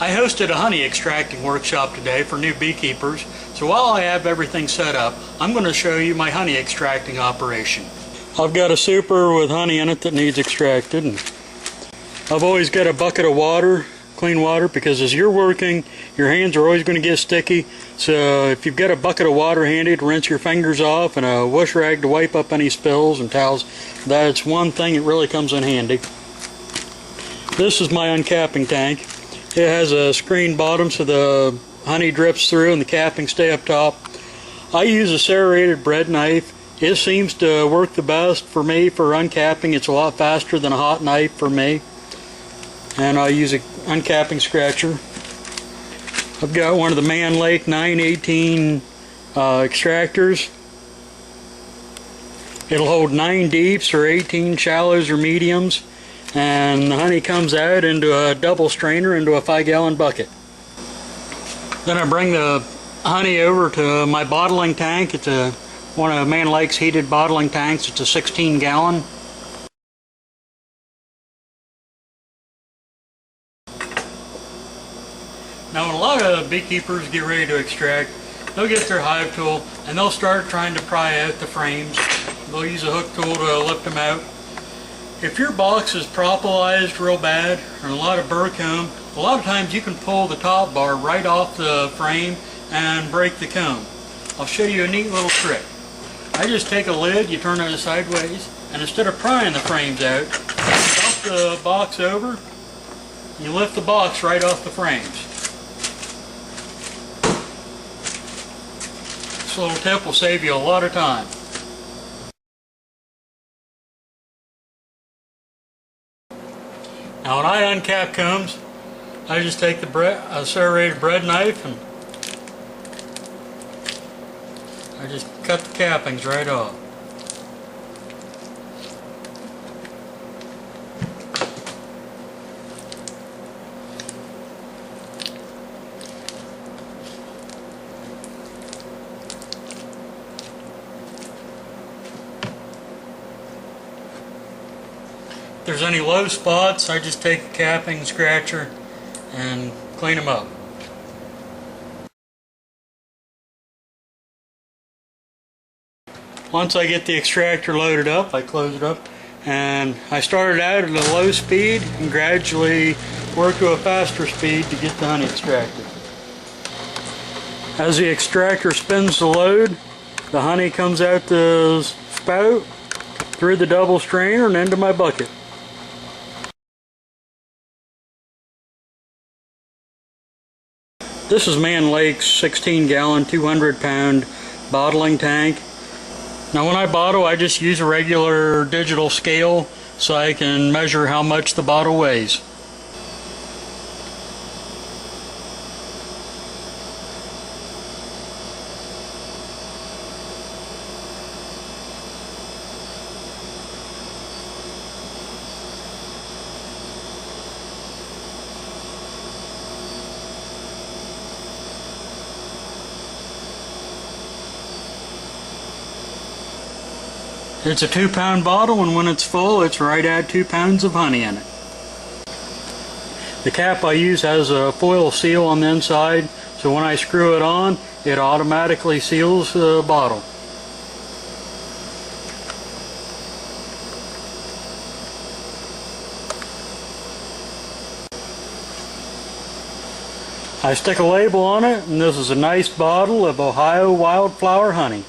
I hosted a honey extracting workshop today for new beekeepers, so while I have everything set up, I'm going to show you my honey extracting operation. I've got a super with honey in it that needs extracted, and I've always got a bucket of water, clean water, because as you're working, your hands are always going to get sticky, so if you've got a bucket of water handy to rinse your fingers off and a wash rag to wipe up any spills and towels, that's one thing that really comes in handy. This is my uncapping tank. It has a screen bottom so the honey drips through and the cappings stay up top. I use a serrated bread knife. It seems to work the best for me for uncapping. It's a lot faster than a hot knife for me. And I use an uncapping scratcher. I've got one of the Man Lake 918 extractors. It'll hold 9 deeps or 18 shallows or mediums. And the honey comes out into a double strainer into a 5-gallon bucket. Then I bring the honey over to my bottling tank. It's one of Man Lake's heated bottling tanks. It's a 16-gallon. Now when a lot of beekeepers get ready to extract, they'll get their hive tool and they'll start trying to pry out the frames. They'll use a hook tool to lift them out. If your box is propolised real bad, or a lot of burr comb, a lot of times you can pull the top bar right off the frame and break the comb. I'll show you a neat little trick. I just take a lid, you turn it sideways, and instead of prying the frames out, you dump the box over, you lift the box right off the frames. This little tip will save you a lot of time. Now when I uncap combs, I just take a serrated bread knife and I just cut the cappings right off. If there's any low spots, I just take a capping scratcher and clean them up. Once I get the extractor loaded up, I close it up, and I started out at a low speed and gradually work to a faster speed to get the honey extracted. As the extractor spins the load, the honey comes out the spout through the double strainer and into my bucket. This is Man Lake's 16-gallon, 200-pound bottling tank. Now when I bottle, I just use a regular digital scale so I can measure how much the bottle weighs. It's a 2-pound bottle, and when it's full, it's right at 2 pounds of honey in it. The cap I use has a foil seal on the inside, so when I screw it on, it automatically seals the bottle. I stick a label on it, and this is a nice bottle of Ohio wildflower honey.